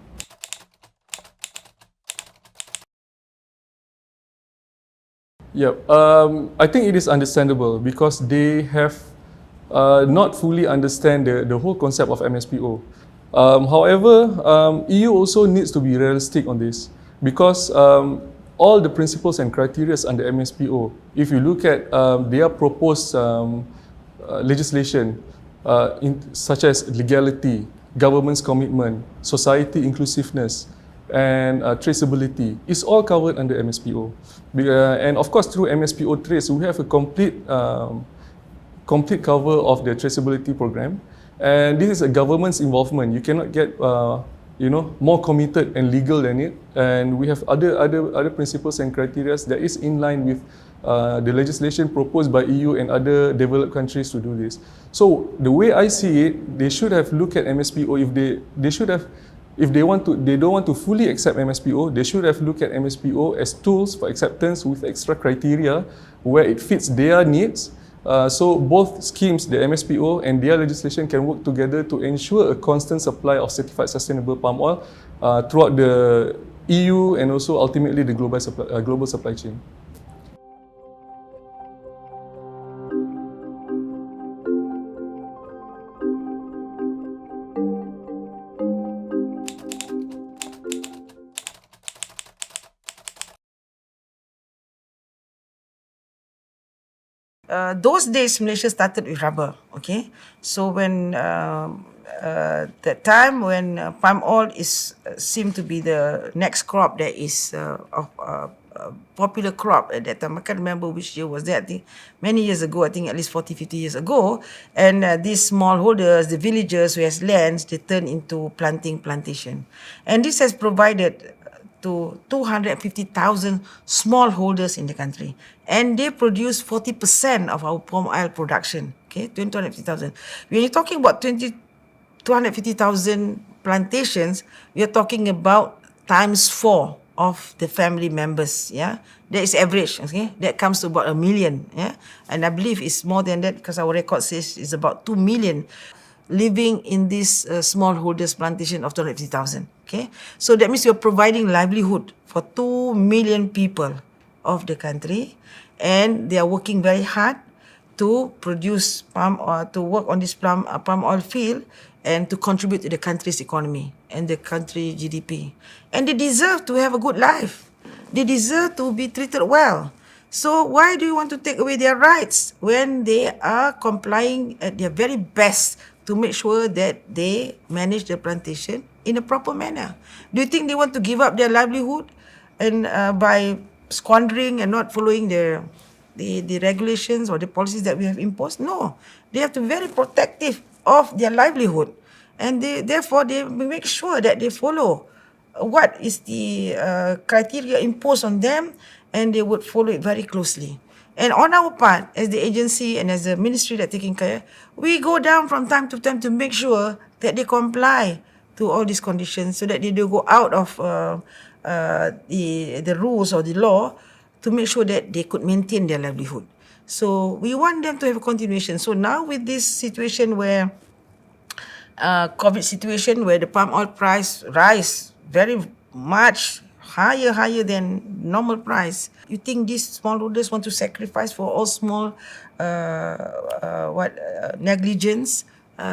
Yep, I think it is understandable because they have not fully understand the whole concept of MSPO. However, EU also needs to be realistic on this, because all the principles and criteria under MSPO, if you look at their proposed legislation, such as legality, government's commitment, society inclusiveness, and traceability, is all covered under MSPO. And of course, through MSPO Trace, we have a complete cover of the traceability program. And this is a government's involvement. You cannot get more committed and legal than it. And we have other principles and criteria that is in line with the legislation proposed by EU and other developed countries to do this. So the way I see it, they should have looked at MSPO. If they don't want to fully accept MSPO, they should have looked at MSPO as tools for acceptance with extra criteria where it fits their needs. So both schemes, the MSPO and their legislation, can work together to ensure a constant supply of certified sustainable palm oil throughout the EU and also ultimately the global supply chain. Those days, Malaysia started with rubber, okay? So when that time when palm oil seemed to be the next crop that is popular crop at that time. I can't remember which year was that. I think many years ago, I think at least 40, 50 years ago. And these smallholders, the villagers who has lands, they turned into plantation. And this has provided to 250,000 smallholders in the country. And they produce 40% of our palm oil production. Okay, 250,000. When you're talking about 250,000 plantations, we are talking about times 4 of the family members. Yeah, that is average. Okay, that comes to about 1 million. Yeah, and I believe it's more than that because our record says it's about 2 million living in this smallholders plantation of 250,000. Okay, so that means you're providing livelihood for 2 million people of the country, and they are working very hard to produce palm oil, to work on this palm oil field, and to contribute to the country's economy and the country GDP. And they deserve to have a good life. They deserve to be treated well. So why do you want to take away their rights when they are complying at their very best to make sure that they manage the plantation in a proper manner? Do you think they want to give up their livelihood and by squandering and not following the regulations or the policies that we have imposed? No, they have to be very protective of their livelihood, and therefore they make sure that they follow what is the criteria imposed on them, and they would follow it very closely. And on our part, as the agency and as the ministry that taking care, we go down from time to time to make sure that they comply to all these conditions, so that they don't go out of the rules or the law, to make sure that they could maintain their livelihood. So we want them to have a continuation. So now with this situation where COVID situation, where the palm oil price rise very much higher than normal price, you think these smallholders want to sacrifice for all small negligence,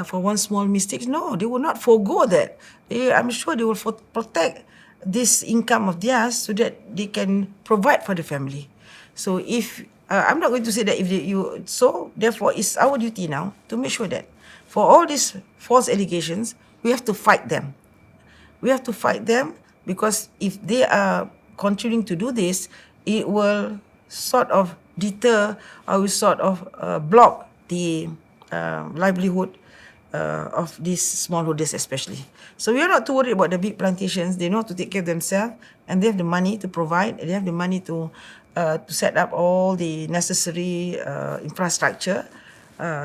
for one small mistake? No, they will not forego that. I'm sure they will protect this income of theirs so that they can provide for the family. So if I'm not going to say that therefore it's our duty now to make sure that for all these false allegations, we have to fight them. We have to fight them, because if they are continuing to do this, it will sort of deter or will sort of block the livelihood of these smallholders especially. So we are not too worried about the big plantations. They know how to take care of themselves, and they have the money to provide. They have the money to set up all the necessary infrastructure,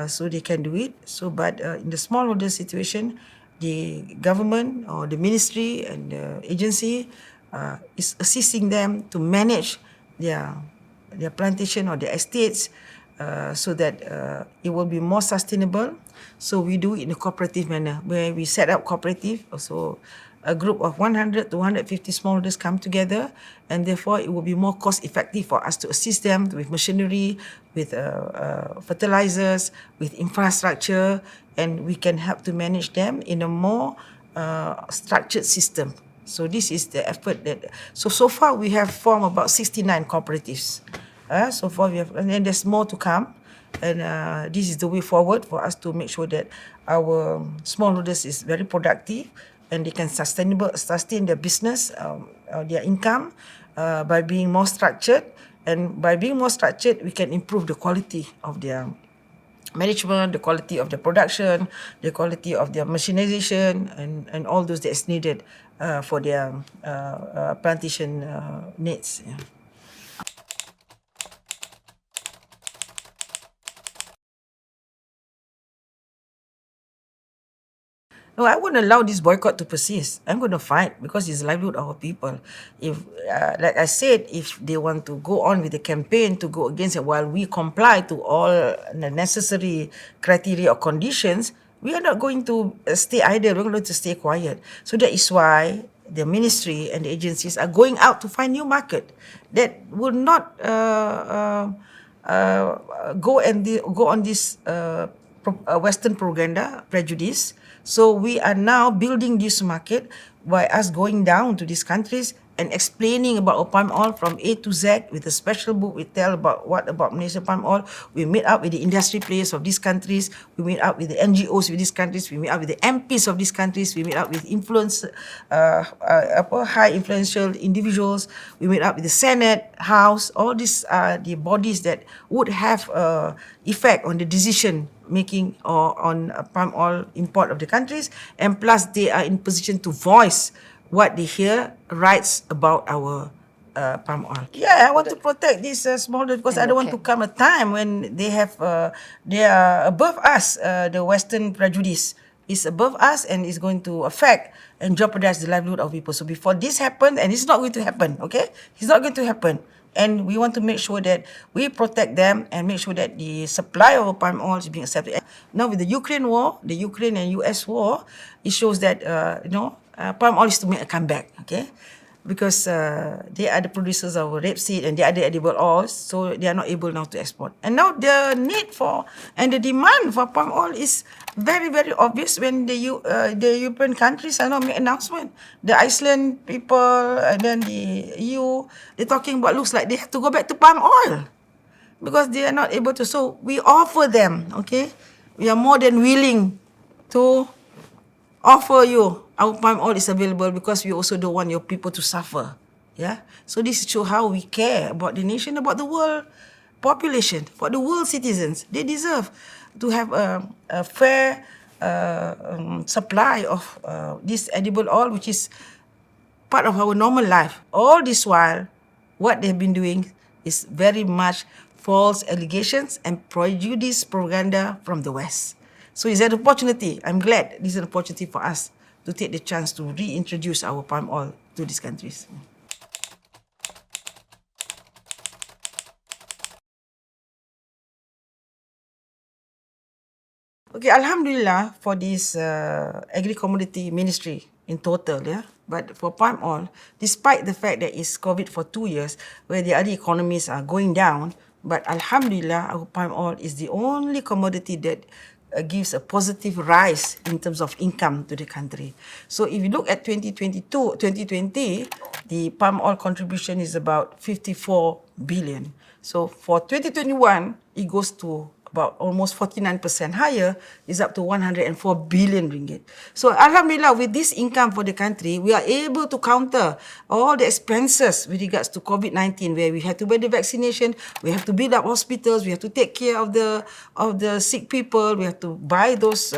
so they can do it. So, but in the smallholder situation, the government or the ministry and the agency is assisting them to manage their plantation or their estates, so that it will be more sustainable. So we do it in a cooperative manner, where we set up cooperative. So a group of 100 to 150 smallholders come together, and therefore it will be more cost effective for us to assist them with machinery, with fertilizers, with infrastructure, and we can help to manage them in a more structured system. So this is the effort that, so far we have formed about 69 cooperatives. So far we have, and then there's more to come. And this is the way forward for us to make sure that our smallholders is very productive and they can sustain their business, their income by being more structured. And by being more structured, we can improve the quality of their management, the quality of the production, the quality of their machinization, and all those that is needed for their plantation needs. Yeah. No, I won't allow this boycott to persist. I'm going to fight because it's the livelihood of our people. If, like I said, if they want to go on with the campaign to go against it while we comply to all the necessary criteria or conditions, we are not going to stay idle. We're going to stay quiet. So that is why the ministry and the agencies are going out to find new market that will not go on this Western propaganda prejudice. So we are now building this market by us going down to these countries and explaining about palm oil from A to Z with a special book. We tell about Malaysia palm oil. We meet up with the industry players of these countries. We meet up with the NGOs of these countries. We meet up with the MPs of these countries. We meet up with high influential individuals. We meet up with the Senate, House. All these are the bodies that would have effect on the decision making or on palm oil import of the countries, and plus they are in position to voice what they hear, rights about our palm oil. Yeah, I want to protect these small because I don't want to come a time when they are above us. The Western prejudice is above us and is going to affect and jeopardize the livelihood of people. So before this happens, and it's not going to happen, okay? It's not going to happen. And we want to make sure that we protect them and make sure that the supply of palm oil is being accepted. Now with the Ukraine war, the Ukraine and US war, it shows that, palm oil is to make a comeback, okay? Because they are the producers of rapeseed and they are the edible oils, so they are not able now to export. And now the need for and the demand for palm oil is very, very obvious when the European countries are now making announcement. The Iceland people and then the EU, they're talking about looks like they have to go back to palm oil because they are not able to. So we offer them, okay? We are more than willing to offer you our palm oil is available because we also don't want your people to suffer. Yeah. So this shows how we care about the nation, about the world population, for the world citizens. They deserve to have a fair supply of this edible oil, which is part of our normal life. All this while, what they've been doing is very much false allegations and prejudice propaganda from the West. So it's an opportunity. I'm glad this is an opportunity for us to take the chance to reintroduce our palm oil to these countries. Okay, Alhamdulillah for this agri-commodity ministry in total, yeah. But for palm oil, despite the fact that it's COVID for 2 years, where the other economies are going down, but Alhamdulillah, our palm oil is the only commodity that gives a positive rise in terms of income to the country. So if you look at 2020, the palm oil contribution is about 54 billion. So for 2021, it goes to about almost 49% higher, is up to 104 billion ringgit. So Alhamdulillah, with this income for the country, we are able to counter all the expenses with regards to COVID-19, where we have to buy the vaccination, we have to build up hospitals, we have to take care of the sick people, we have to buy those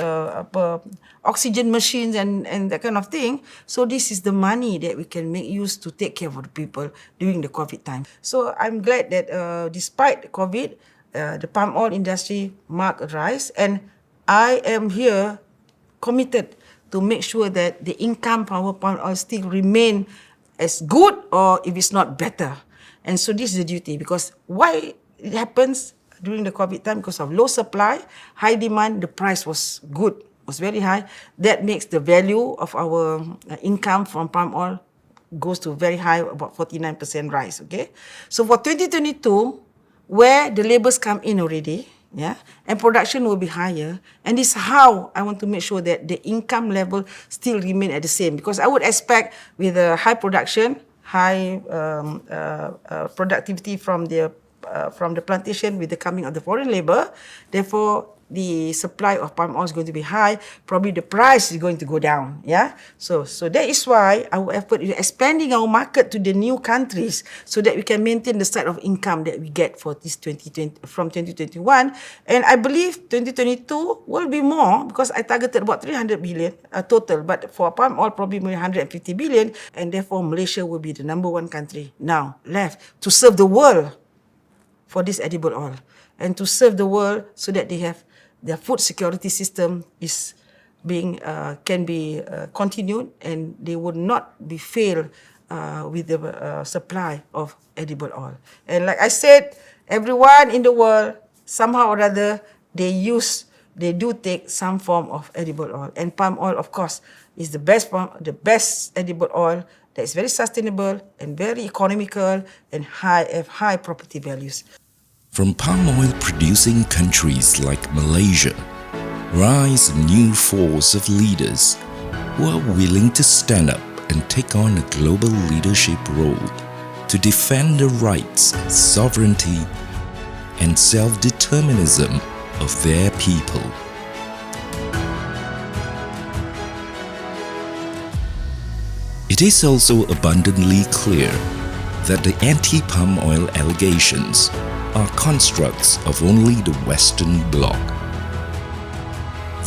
oxygen machines and that kind of thing. So this is the money that we can make use to take care of the people during the COVID time. So I'm glad that despite COVID, the palm oil industry marked a rise, and I am here committed to make sure that the income from our palm oil still remain as good or if it's not better. And so this is the duty, because why it happens during the COVID time? Because of low supply, high demand, the price was good, was very high. That makes the value of our income from palm oil goes to very high, about 49% rise, okay? So for 2022, where the labels come in already, yeah, and production will be higher. And this is how I want to make sure that the income level still remain at the same, because I would expect with a high production, high productivity from the plantation with the coming of the foreign labor, therefore the supply of palm oil is going to be high, probably the price is going to go down. Yeah, so that is why our effort is expanding our market to the new countries so that we can maintain the side of income that we get for this 2020 from 2021, and I believe 2022 will be more, because I targeted about 300 billion total, but for palm oil probably more 150 billion, and therefore Malaysia will be the #1 country now left to serve the world for this edible oil, and to serve the world so that they have their food security system is being can be continued, and they would not be failed with the supply of edible oil. And like I said, everyone in the world somehow or other they do take some form of edible oil, and palm oil, of course, is the best edible oil that is very sustainable and very economical and have high property values. From palm oil producing countries like Malaysia, rise a new force of leaders who are willing to stand up and take on a global leadership role to defend the rights, sovereignty, and self-determinism of their people. It is also abundantly clear that the anti-palm oil allegations are constructs of only the Western bloc.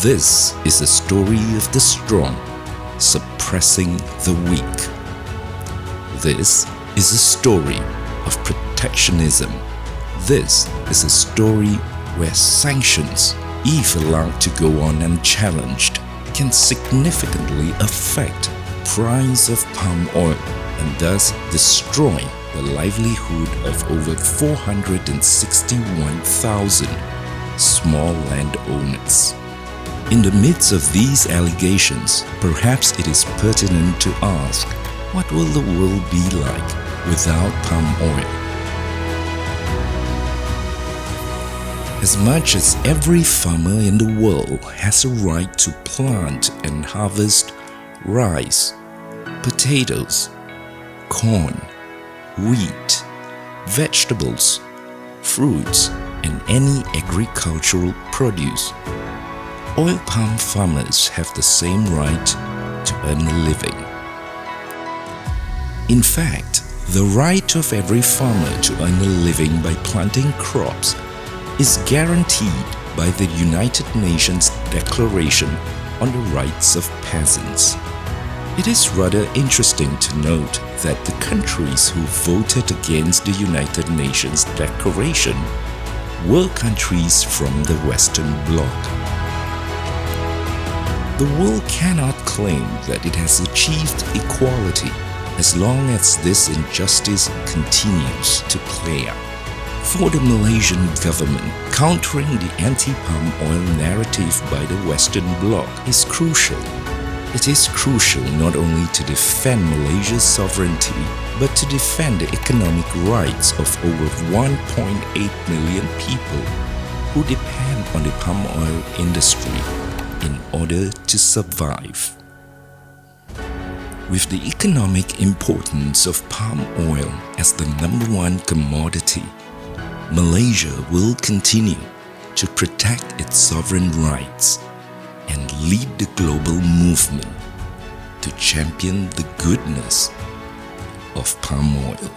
This is a story of the strong suppressing the weak. This is a story of protectionism. This is a story where sanctions, if allowed to go on unchallenged, can significantly affect price of palm oil and thus destroy the livelihood of over 461,000 small landowners. In the midst of these allegations, perhaps it is pertinent to ask, what will the world be like without palm oil? As much as every farmer in the world has a right to plant and harvest rice, potatoes, corn, wheat, vegetables, fruits, and any agricultural produce, oil palm farmers have the same right to earn a living. In fact, the right of every farmer to earn a living by planting crops is guaranteed by the United Nations Declaration on the Rights of Peasants. It is rather interesting to note that the countries who voted against the United Nations Declaration were countries from the Western bloc. The world cannot claim that it has achieved equality as long as this injustice continues to play out. For the Malaysian government, countering the anti-palm oil narrative by the Western bloc is crucial. It is crucial not only to defend Malaysia's sovereignty, but to defend the economic rights of over 1.8 million people who depend on the palm oil industry in order to survive. With the economic importance of palm oil as the #1 commodity, Malaysia will continue to protect its sovereign rights and lead the global movement to champion the goodness of palm oil.